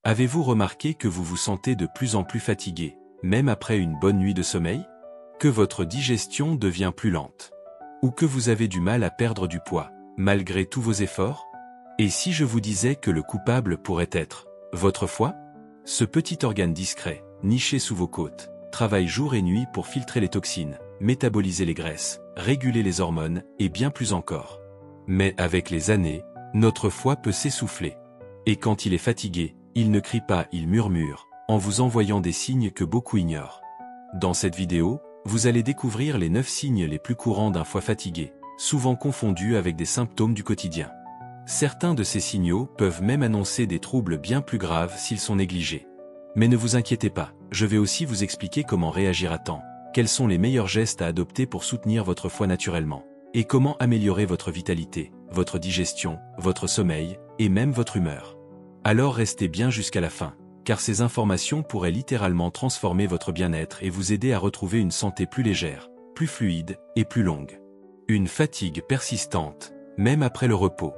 Avez-vous remarqué que vous vous sentez de plus en plus fatigué, même après une bonne nuit de sommeil? Que votre digestion devient plus lente? Ou que vous avez du mal à perdre du poids, malgré tous vos efforts? Et si je vous disais que le coupable pourrait être votre foie? Ce petit organe discret, niché sous vos côtes, travaille jour et nuit pour filtrer les toxines, métaboliser les graisses, réguler les hormones, et bien plus encore. Mais avec les années, notre foie peut s'essouffler. Et quand il est fatigué, il ne crie pas, il murmure, en vous envoyant des signes que beaucoup ignorent. Dans cette vidéo, vous allez découvrir les 9 signes les plus courants d'un foie fatigué, souvent confondus avec des symptômes du quotidien. Certains de ces signaux peuvent même annoncer des troubles bien plus graves s'ils sont négligés. Mais ne vous inquiétez pas, je vais aussi vous expliquer comment réagir à temps, quels sont les meilleurs gestes à adopter pour soutenir votre foie naturellement, et comment améliorer votre vitalité, votre digestion, votre sommeil, et même votre humeur. Alors restez bien jusqu'à la fin, car ces informations pourraient littéralement transformer votre bien-être et vous aider à retrouver une santé plus légère, plus fluide et plus longue. Une fatigue persistante, même après le repos.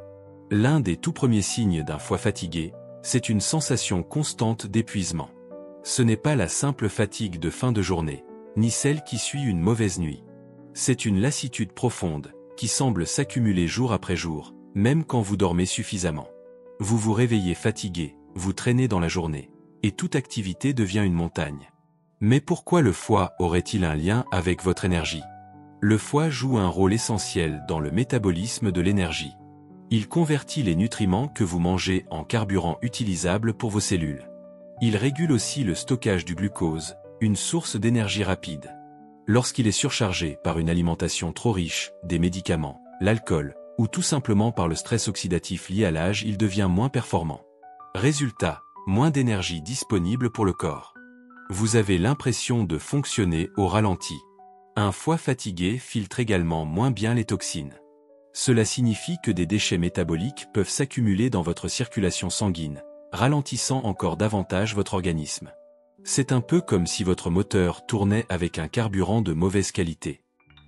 L'un des tout premiers signes d'un foie fatigué, c'est une sensation constante d'épuisement. Ce n'est pas la simple fatigue de fin de journée, ni celle qui suit une mauvaise nuit. C'est une lassitude profonde, qui semble s'accumuler jour après jour, même quand vous dormez suffisamment. Vous vous réveillez fatigué, vous traînez dans la journée, et toute activité devient une montagne. Mais pourquoi le foie aurait-il un lien avec votre énergie? Le foie joue un rôle essentiel dans le métabolisme de l'énergie. Il convertit les nutriments que vous mangez en carburant utilisable pour vos cellules. Il régule aussi le stockage du glucose, une source d'énergie rapide. Lorsqu'il est surchargé par une alimentation trop riche, des médicaments, l'alcool, ou tout simplement par le stress oxydatif lié à l'âge, il devient moins performant. Résultat, moins d'énergie disponible pour le corps. Vous avez l'impression de fonctionner au ralenti. Un foie fatigué filtre également moins bien les toxines. Cela signifie que des déchets métaboliques peuvent s'accumuler dans votre circulation sanguine, ralentissant encore davantage votre organisme. C'est un peu comme si votre moteur tournait avec un carburant de mauvaise qualité.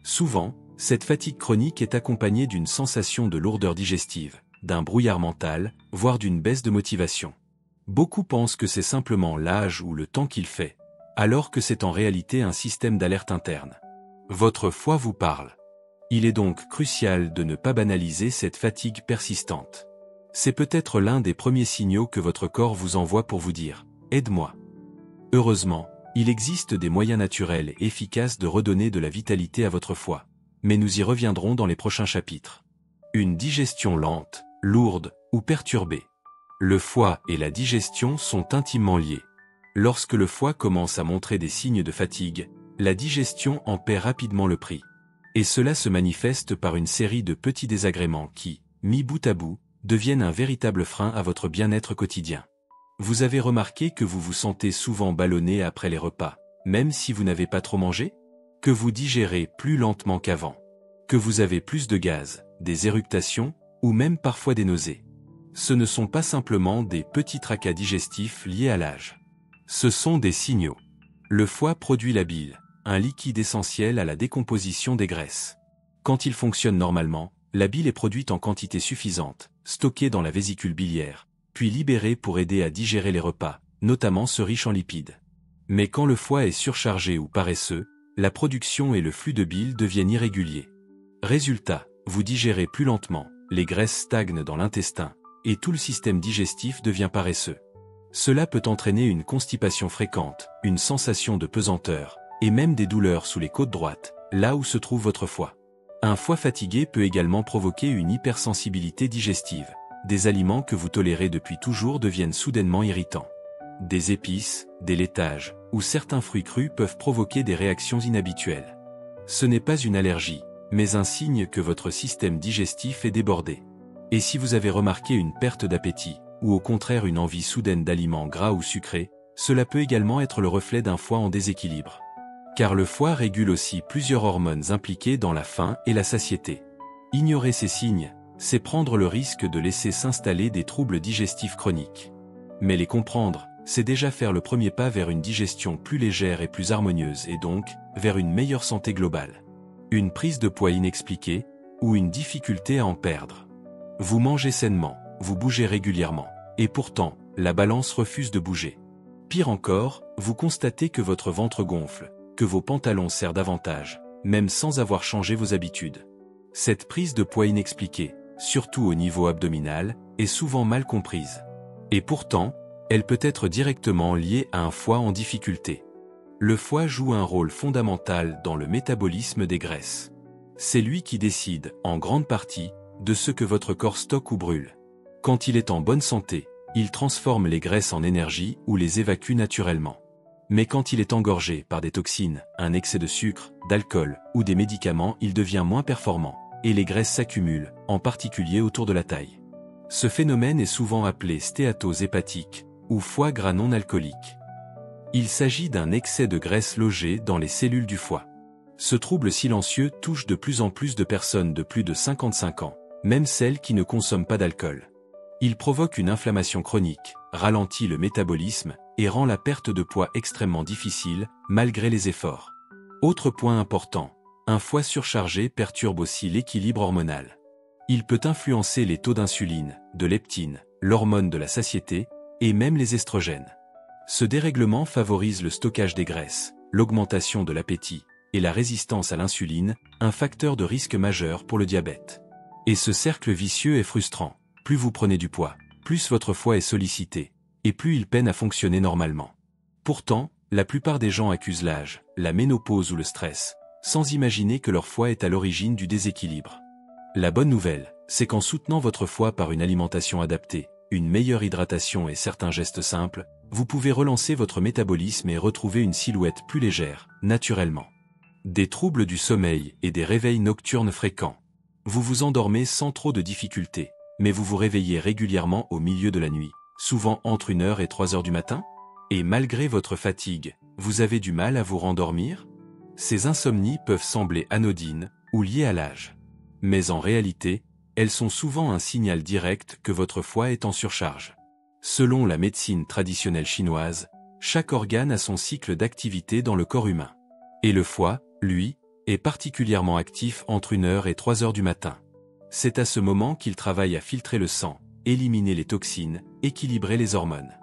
Souvent, cette fatigue chronique est accompagnée d'une sensation de lourdeur digestive, d'un brouillard mental, voire d'une baisse de motivation. Beaucoup pensent que c'est simplement l'âge ou le temps qu'il fait, alors que c'est en réalité un système d'alerte interne. Votre foie vous parle. Il est donc crucial de ne pas banaliser cette fatigue persistante. C'est peut-être l'un des premiers signaux que votre corps vous envoie pour vous dire « Aide-moi ». Heureusement, il existe des moyens naturels et efficaces de redonner de la vitalité à votre foie. Mais nous y reviendrons dans les prochains chapitres. Une digestion lente, lourde ou perturbée. Le foie et la digestion sont intimement liés. Lorsque le foie commence à montrer des signes de fatigue, la digestion en paie rapidement le prix. Et cela se manifeste par une série de petits désagréments qui, mis bout à bout, deviennent un véritable frein à votre bien-être quotidien. Vous avez remarqué que vous vous sentez souvent ballonné après les repas, même si vous n'avez pas trop mangé? Que vous digérez plus lentement qu'avant? Que vous avez plus de gaz, des éructations, ou même parfois des nausées? Ce ne sont pas simplement des petits tracas digestifs liés à l'âge. Ce sont des signaux. Le foie produit la bile, un liquide essentiel à la décomposition des graisses. Quand il fonctionne normalement, la bile est produite en quantité suffisante, stockée dans la vésicule biliaire, puis libérée pour aider à digérer les repas, notamment ceux riches en lipides. Mais quand le foie est surchargé ou paresseux, la production et le flux de bile deviennent irréguliers. Résultat, vous digérez plus lentement, les graisses stagnent dans l'intestin, et tout le système digestif devient paresseux. Cela peut entraîner une constipation fréquente, une sensation de pesanteur, et même des douleurs sous les côtes droites, là où se trouve votre foie. Un foie fatigué peut également provoquer une hypersensibilité digestive. Des aliments que vous tolérez depuis toujours deviennent soudainement irritants. Des épices, des laitages, ou certains fruits crus peuvent provoquer des réactions inhabituelles. Ce n'est pas une allergie, mais un signe que votre système digestif est débordé. Et si vous avez remarqué une perte d'appétit, ou au contraire une envie soudaine d'aliments gras ou sucrés, cela peut également être le reflet d'un foie en déséquilibre. Car le foie régule aussi plusieurs hormones impliquées dans la faim et la satiété. Ignorer ces signes, c'est prendre le risque de laisser s'installer des troubles digestifs chroniques. Mais les comprendre, c'est déjà faire le premier pas vers une digestion plus légère et plus harmonieuse et donc, vers une meilleure santé globale. Une prise de poids inexpliquée, ou une difficulté à en perdre. Vous mangez sainement, vous bougez régulièrement, et pourtant, la balance refuse de bouger. Pire encore, vous constatez que votre ventre gonfle, que vos pantalons serrent davantage, même sans avoir changé vos habitudes. Cette prise de poids inexpliquée, surtout au niveau abdominal, est souvent mal comprise. Et pourtant, elle peut être directement liée à un foie en difficulté. Le foie joue un rôle fondamental dans le métabolisme des graisses. C'est lui qui décide, en grande partie, de ce que votre corps stocke ou brûle. Quand il est en bonne santé, il transforme les graisses en énergie ou les évacue naturellement. Mais quand il est engorgé par des toxines, un excès de sucre, d'alcool ou des médicaments, il devient moins performant, et les graisses s'accumulent, en particulier autour de la taille. Ce phénomène est souvent appelé stéatose hépatique, ou foie gras non alcoolique. Il s'agit d'un excès de graisse logée dans les cellules du foie. Ce trouble silencieux touche de plus en plus de personnes de plus de 55 ans, même celles qui ne consomment pas d'alcool. Il provoque une inflammation chronique, ralentit le métabolisme et rend la perte de poids extrêmement difficile, malgré les efforts. Autre point important, un foie surchargé perturbe aussi l'équilibre hormonal. Il peut influencer les taux d'insuline, de leptine, l'hormone de la satiété, et même les estrogènes. Ce dérèglement favorise le stockage des graisses, l'augmentation de l'appétit, et la résistance à l'insuline, un facteur de risque majeur pour le diabète. Et ce cercle vicieux est frustrant. Plus vous prenez du poids, plus votre foie est sollicité, et plus il peine à fonctionner normalement. Pourtant, la plupart des gens accusent l'âge, la ménopause ou le stress, sans imaginer que leur foie est à l'origine du déséquilibre. La bonne nouvelle, c'est qu'en soutenant votre foie par une alimentation adaptée, une meilleure hydratation et certains gestes simples, vous pouvez relancer votre métabolisme et retrouver une silhouette plus légère, naturellement. Des troubles du sommeil et des réveils nocturnes fréquents. Vous vous endormez sans trop de difficultés, mais vous vous réveillez régulièrement au milieu de la nuit, souvent entre 1h et 3h du matin? Et malgré votre fatigue, vous avez du mal à vous rendormir? Ces insomnies peuvent sembler anodines ou liées à l'âge. Mais en réalité, elles sont souvent un signal direct que votre foie est en surcharge. Selon la médecine traditionnelle chinoise, chaque organe a son cycle d'activité dans le corps humain. Et le foie, lui, est particulièrement actif entre 1h et 3h du matin. C'est à ce moment qu'il travaille à filtrer le sang, éliminer les toxines, équilibrer les hormones.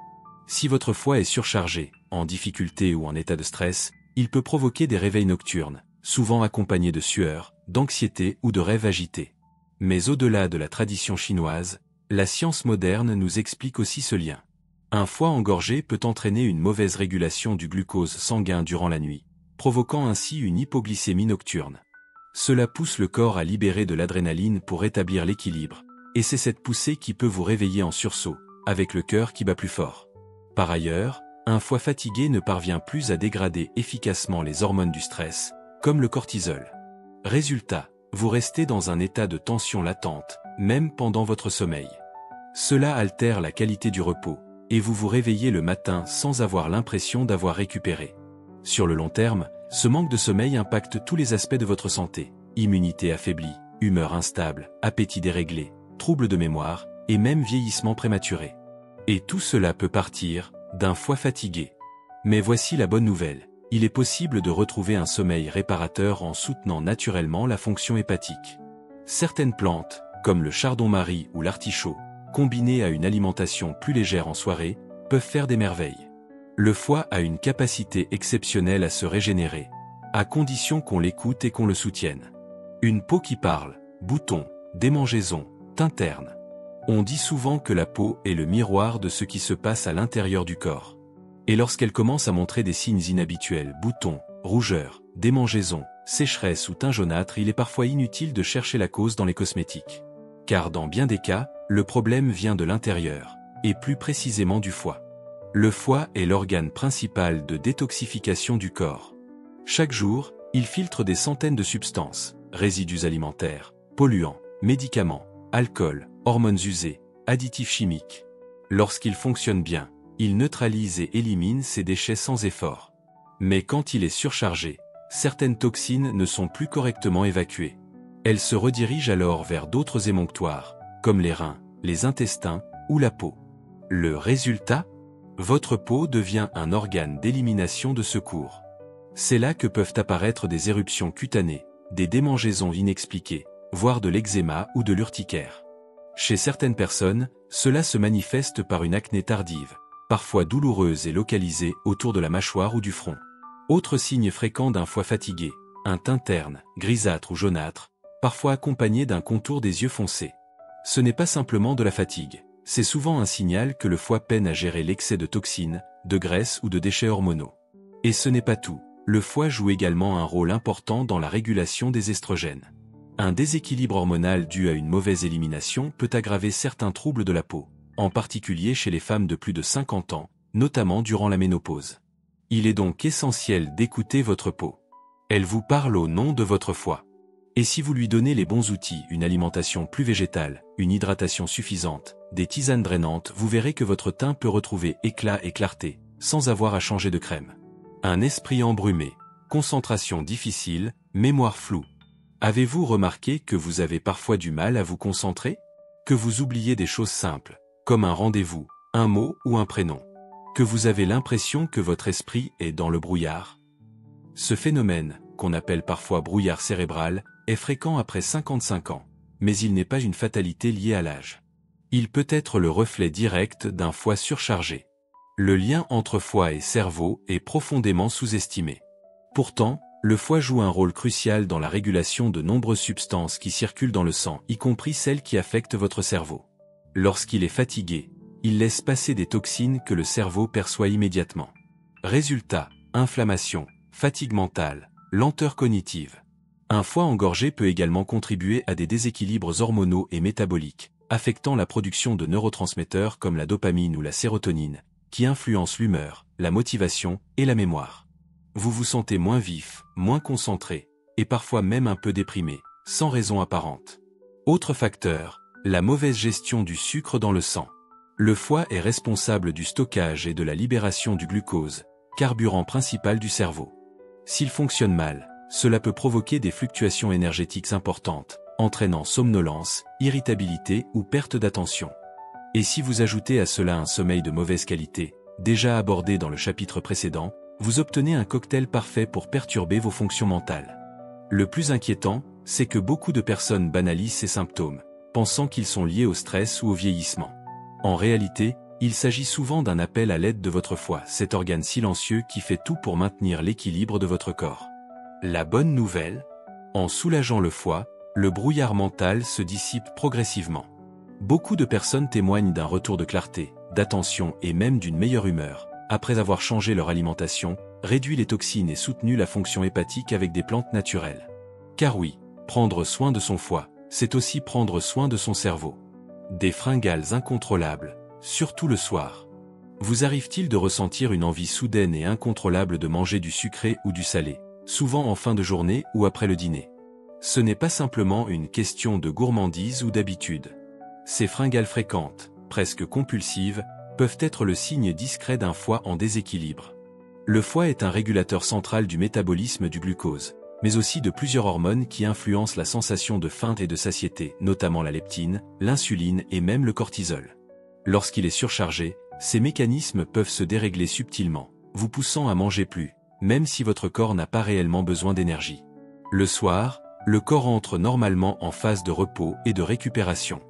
Si votre foie est surchargé, en difficulté ou en état de stress, il peut provoquer des réveils nocturnes, souvent accompagnés de sueur, d'anxiété ou de rêves agités. Mais au-delà de la tradition chinoise, la science moderne nous explique aussi ce lien. Un foie engorgé peut entraîner une mauvaise régulation du glucose sanguin durant la nuit, provoquant ainsi une hypoglycémie nocturne. Cela pousse le corps à libérer de l'adrénaline pour rétablir l'équilibre, et c'est cette poussée qui peut vous réveiller en sursaut, avec le cœur qui bat plus fort. Par ailleurs, un foie fatigué ne parvient plus à dégrader efficacement les hormones du stress, comme le cortisol. Résultat, vous restez dans un état de tension latente, même pendant votre sommeil. Cela altère la qualité du repos, et vous vous réveillez le matin sans avoir l'impression d'avoir récupéré. Sur le long terme, ce manque de sommeil impacte tous les aspects de votre santé, immunité affaiblie, humeur instable, appétit déréglé, troubles de mémoire, et même vieillissement prématuré. Et tout cela peut partir d'un foie fatigué. Mais voici la bonne nouvelle, il est possible de retrouver un sommeil réparateur en soutenant naturellement la fonction hépatique. Certaines plantes, comme le chardon-marie ou l'artichaut, combinées à une alimentation plus légère en soirée, peuvent faire des merveilles. Le foie a une capacité exceptionnelle à se régénérer, à condition qu'on l'écoute et qu'on le soutienne. Une peau qui parle, boutons, démangeaisons, teint terne. On dit souvent que la peau est le miroir de ce qui se passe à l'intérieur du corps. Et lorsqu'elle commence à montrer des signes inhabituels, boutons, rougeurs, démangeaisons, sécheresse ou teint jaunâtre, il est parfois inutile de chercher la cause dans les cosmétiques. Car dans bien des cas, le problème vient de l'intérieur, et plus précisément du foie. Le foie est l'organe principal de détoxification du corps. Chaque jour, il filtre des centaines de substances, résidus alimentaires, polluants, médicaments, alcool, hormones usées, additifs chimiques. Lorsqu'il fonctionne bien, il neutralise et élimine ces déchets sans effort. Mais quand il est surchargé, certaines toxines ne sont plus correctement évacuées. Elles se redirigent alors vers d'autres émonctoires, comme les reins, les intestins ou la peau. Le résultat ? Votre peau devient un organe d'élimination de secours. C'est là que peuvent apparaître des éruptions cutanées, des démangeaisons inexpliquées, voire de l'eczéma ou de l'urticaire. Chez certaines personnes, cela se manifeste par une acné tardive, parfois douloureuse et localisée autour de la mâchoire ou du front. Autre signe fréquent d'un foie fatigué, un teint terne, grisâtre ou jaunâtre, parfois accompagné d'un contour des yeux foncés. Ce n'est pas simplement de la fatigue, c'est souvent un signal que le foie peine à gérer l'excès de toxines, de graisse ou de déchets hormonaux. Et ce n'est pas tout, le foie joue également un rôle important dans la régulation des estrogènes. Un déséquilibre hormonal dû à une mauvaise élimination peut aggraver certains troubles de la peau, en particulier chez les femmes de plus de 50 ans, notamment durant la ménopause. Il est donc essentiel d'écouter votre peau. Elle vous parle au nom de votre foie. Et si vous lui donnez les bons outils, une alimentation plus végétale, une hydratation suffisante, des tisanes drainantes, vous verrez que votre teint peut retrouver éclat et clarté, sans avoir à changer de crème. Un esprit embrumé, concentration difficile, mémoire floue. Avez-vous remarqué que vous avez parfois du mal à vous concentrer? Que vous oubliez des choses simples, comme un rendez-vous, un mot ou un prénom? Que vous avez l'impression que votre esprit est dans le brouillard? Ce phénomène, qu'on appelle parfois brouillard cérébral, est fréquent après 55 ans, mais il n'est pas une fatalité liée à l'âge. Il peut être le reflet direct d'un foie surchargé. Le lien entre foie et cerveau est profondément sous-estimé. Pourtant, le foie joue un rôle crucial dans la régulation de nombreuses substances qui circulent dans le sang, y compris celles qui affectent votre cerveau. Lorsqu'il est fatigué, il laisse passer des toxines que le cerveau perçoit immédiatement. Résultat, inflammation, fatigue mentale, lenteur cognitive. Un foie engorgé peut également contribuer à des déséquilibres hormonaux et métaboliques, affectant la production de neurotransmetteurs comme la dopamine ou la sérotonine, qui influencent l'humeur, la motivation et la mémoire. Vous vous sentez moins vif, moins concentré, et parfois même un peu déprimé, sans raison apparente. Autre facteur, la mauvaise gestion du sucre dans le sang. Le foie est responsable du stockage et de la libération du glucose, carburant principal du cerveau. S'il fonctionne mal, cela peut provoquer des fluctuations énergétiques importantes, entraînant somnolence, irritabilité ou perte d'attention. Et si vous ajoutez à cela un sommeil de mauvaise qualité, déjà abordé dans le chapitre précédent, vous obtenez un cocktail parfait pour perturber vos fonctions mentales. Le plus inquiétant, c'est que beaucoup de personnes banalisent ces symptômes, pensant qu'ils sont liés au stress ou au vieillissement. En réalité, il s'agit souvent d'un appel à l'aide de votre foie, cet organe silencieux qui fait tout pour maintenir l'équilibre de votre corps. La bonne nouvelle, en soulageant le foie, le brouillard mental se dissipe progressivement. Beaucoup de personnes témoignent d'un retour de clarté, d'attention et même d'une meilleure humeur, après avoir changé leur alimentation, réduit les toxines et soutenu la fonction hépatique avec des plantes naturelles. Car oui, prendre soin de son foie, c'est aussi prendre soin de son cerveau. Des fringales incontrôlables, surtout le soir. Vous arrive-t-il de ressentir une envie soudaine et incontrôlable de manger du sucré ou du salé, souvent en fin de journée ou après le dîner? Ce n'est pas simplement une question de gourmandise ou d'habitude. Ces fringales fréquentes, presque compulsives, peuvent être le signe discret d'un foie en déséquilibre. Le foie est un régulateur central du métabolisme du glucose, mais aussi de plusieurs hormones qui influencent la sensation de faim et de satiété, notamment la leptine, l'insuline et même le cortisol. Lorsqu'il est surchargé, ces mécanismes peuvent se dérégler subtilement, vous poussant à manger plus, même si votre corps n'a pas réellement besoin d'énergie. Le soir, le corps entre normalement en phase de repos et de récupération.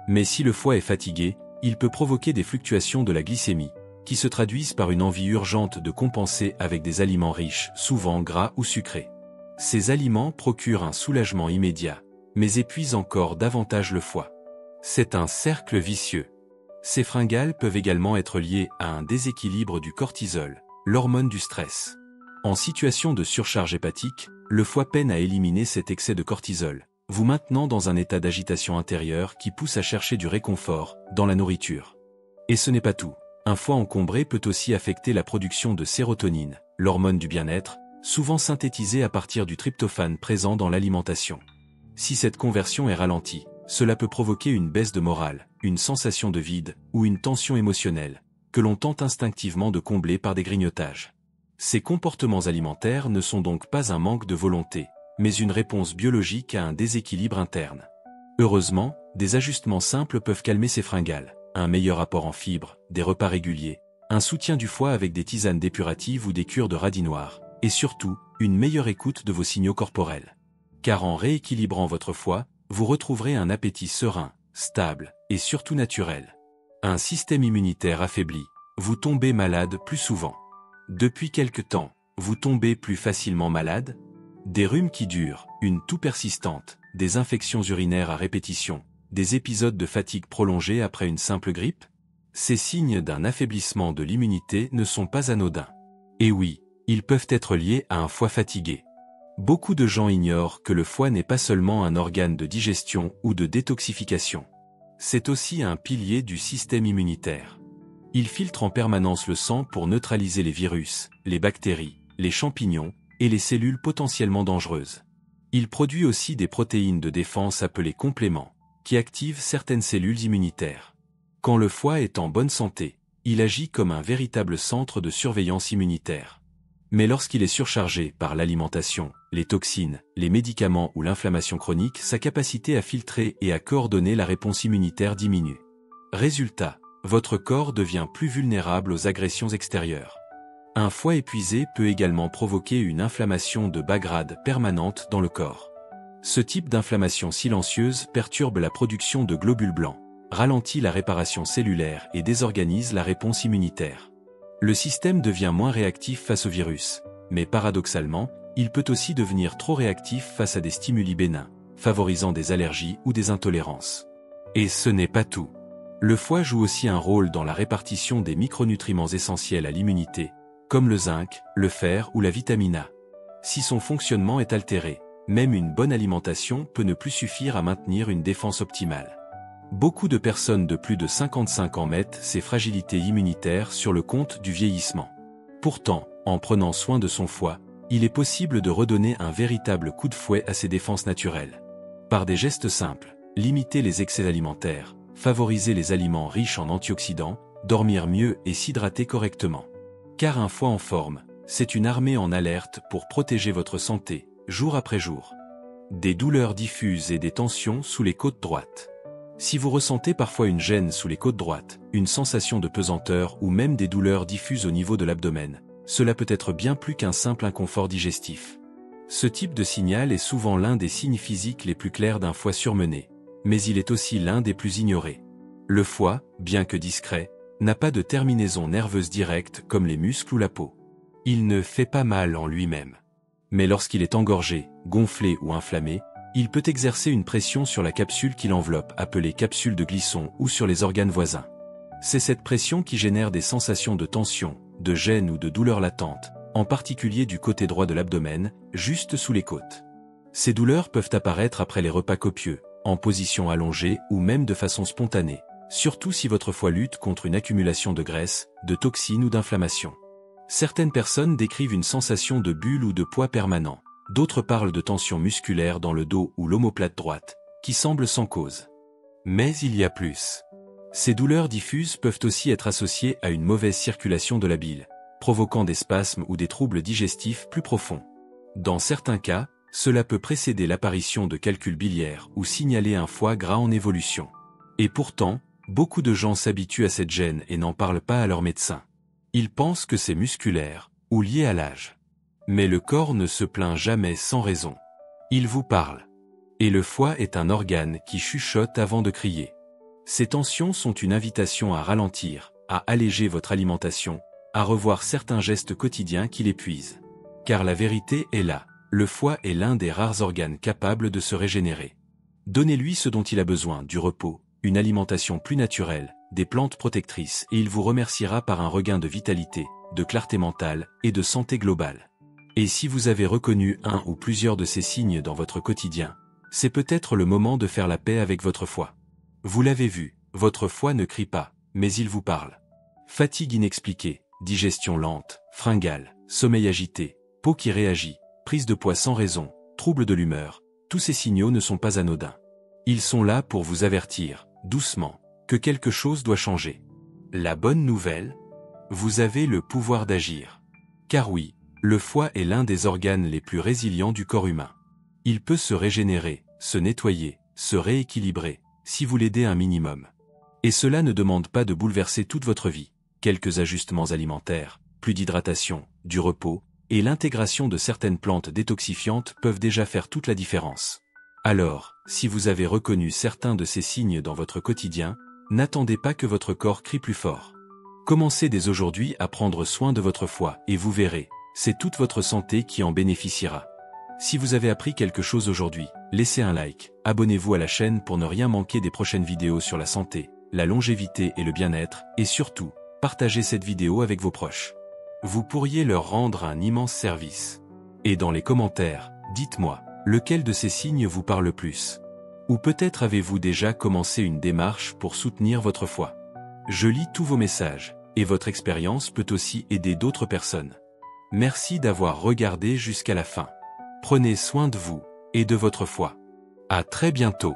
Mais si le foie est fatigué, il peut provoquer des fluctuations de la glycémie, qui se traduisent par une envie urgente de compenser avec des aliments riches, souvent gras ou sucrés. Ces aliments procurent un soulagement immédiat, mais épuisent encore davantage le foie. C'est un cercle vicieux. Ces fringales peuvent également être liées à un déséquilibre du cortisol, l'hormone du stress. En situation de surcharge hépatique, le foie peine à éliminer cet excès de cortisol, vous maintenant dans un état d'agitation intérieure qui pousse à chercher du réconfort dans la nourriture. Et ce n'est pas tout. Un foie encombré peut aussi affecter la production de sérotonine, l'hormone du bien-être, souvent synthétisée à partir du tryptophane présent dans l'alimentation. Si cette conversion est ralentie, cela peut provoquer une baisse de morale, une sensation de vide ou une tension émotionnelle, que l'on tente instinctivement de combler par des grignotages. Ces comportements alimentaires ne sont donc pas un manque de volonté, mais une réponse biologique à un déséquilibre interne. Heureusement, des ajustements simples peuvent calmer ces fringales, un meilleur apport en fibres, des repas réguliers, un soutien du foie avec des tisanes dépuratives ou des cures de radis noir, et surtout, une meilleure écoute de vos signaux corporels. Car en rééquilibrant votre foie, vous retrouverez un appétit serein, stable, et surtout naturel. Un système immunitaire affaibli, vous tombez malade plus souvent. Depuis quelque temps, vous tombez plus facilement malade? Des rhumes qui durent, une toux persistante, des infections urinaires à répétition, des épisodes de fatigue prolongés après une simple grippe? Ces signes d'un affaiblissement de l'immunité ne sont pas anodins. Et oui, ils peuvent être liés à un foie fatigué. Beaucoup de gens ignorent que le foie n'est pas seulement un organe de digestion ou de détoxification. C'est aussi un pilier du système immunitaire. Il filtre en permanence le sang pour neutraliser les virus, les bactéries, les champignons et les cellules potentiellement dangereuses. Il produit aussi des protéines de défense appelées compléments, qui activent certaines cellules immunitaires. Quand le foie est en bonne santé, il agit comme un véritable centre de surveillance immunitaire. Mais lorsqu'il est surchargé par l'alimentation, les toxines, les médicaments ou l'inflammation chronique, sa capacité à filtrer et à coordonner la réponse immunitaire diminue. Résultat, votre corps devient plus vulnérable aux agressions extérieures. Un foie épuisé peut également provoquer une inflammation de bas grade permanente dans le corps. Ce type d'inflammation silencieuse perturbe la production de globules blancs, ralentit la réparation cellulaire et désorganise la réponse immunitaire. Le système devient moins réactif face au virus, mais paradoxalement, il peut aussi devenir trop réactif face à des stimuli bénins, favorisant des allergies ou des intolérances. Et ce n'est pas tout. Le foie joue aussi un rôle dans la répartition des micronutriments essentiels à l'immunité, comme le zinc, le fer ou la vitamine A. Si son fonctionnement est altéré, même une bonne alimentation peut ne plus suffire à maintenir une défense optimale. Beaucoup de personnes de plus de 55 ans mettent ces fragilités immunitaires sur le compte du vieillissement. Pourtant, en prenant soin de son foie, il est possible de redonner un véritable coup de fouet à ses défenses naturelles. Par des gestes simples, limiter les excès alimentaires, favoriser les aliments riches en antioxydants, dormir mieux et s'hydrater correctement. Car un foie en forme, c'est une armée en alerte pour protéger votre santé, jour après jour. Des douleurs diffuses et des tensions sous les côtes droites. Si vous ressentez parfois une gêne sous les côtes droites, une sensation de pesanteur ou même des douleurs diffuses au niveau de l'abdomen, cela peut être bien plus qu'un simple inconfort digestif. Ce type de signal est souvent l'un des signes physiques les plus clairs d'un foie surmené, mais il est aussi l'un des plus ignorés. Le foie, bien que discret, n'a pas de terminaison nerveuse directe comme les muscles ou la peau. Il ne fait pas mal en lui-même. Mais lorsqu'il est engorgé, gonflé ou inflammé, il peut exercer une pression sur la capsule qui l'enveloppe, appelée capsule de Glisson, ou sur les organes voisins. C'est cette pression qui génère des sensations de tension, de gêne ou de douleur latente, en particulier du côté droit de l'abdomen, juste sous les côtes. Ces douleurs peuvent apparaître après les repas copieux, en position allongée ou même de façon spontanée, surtout si votre foie lutte contre une accumulation de graisse, de toxines ou d'inflammation. Certaines personnes décrivent une sensation de bulle ou de poids permanent. D'autres parlent de tension musculaire dans le dos ou l'omoplate droite, qui semble sans cause. Mais il y a plus. Ces douleurs diffuses peuvent aussi être associées à une mauvaise circulation de la bile, provoquant des spasmes ou des troubles digestifs plus profonds. Dans certains cas, cela peut précéder l'apparition de calculs biliaires ou signaler un foie gras en évolution. Et pourtant, beaucoup de gens s'habituent à cette gêne et n'en parlent pas à leur médecin. Ils pensent que c'est musculaire ou lié à l'âge. Mais le corps ne se plaint jamais sans raison. Il vous parle. Et le foie est un organe qui chuchote avant de crier. Ces tensions sont une invitation à ralentir, à alléger votre alimentation, à revoir certains gestes quotidiens qui l'épuisent. Car la vérité est là, le foie est l'un des rares organes capables de se régénérer. Donnez-lui ce dont il a besoin, du repos, une alimentation plus naturelle, des plantes protectrices, et il vous remerciera par un regain de vitalité, de clarté mentale et de santé globale. Et si vous avez reconnu un ou plusieurs de ces signes dans votre quotidien, c'est peut-être le moment de faire la paix avec votre foie. Vous l'avez vu, votre foie ne crie pas, mais il vous parle. Fatigue inexpliquée, digestion lente, fringale, sommeil agité, peau qui réagit, prise de poids sans raison, trouble de l'humeur, tous ces signaux ne sont pas anodins. Ils sont là pour vous avertir, doucement, que quelque chose doit changer. La bonne nouvelle, vous avez le pouvoir d'agir. Car oui, le foie est l'un des organes les plus résilients du corps humain. Il peut se régénérer, se nettoyer, se rééquilibrer, si vous l'aidez un minimum. Et cela ne demande pas de bouleverser toute votre vie. Quelques ajustements alimentaires, plus d'hydratation, du repos, et l'intégration de certaines plantes détoxifiantes peuvent déjà faire toute la différence. Alors, si vous avez reconnu certains de ces signes dans votre quotidien, N'attendez pas que votre corps crie plus fort. Commencez dès aujourd'hui à prendre soin de votre foi et vous verrez, c'est toute votre santé qui en bénéficiera. Si vous avez appris quelque chose aujourd'hui, laissez un like, abonnez-vous à la chaîne pour ne rien manquer des prochaines vidéos sur la santé, la longévité et le bien-être, et surtout, partagez cette vidéo avec vos proches. Vous pourriez leur rendre un immense service. Et dans les commentaires, dites-moi, lequel de ces signes vous parle le plus? Ou peut-être avez-vous déjà commencé une démarche pour soutenir votre foi? Je lis tous vos messages, et votre expérience peut aussi aider d'autres personnes. Merci d'avoir regardé jusqu'à la fin. Prenez soin de vous, et de votre foi. À très bientôt.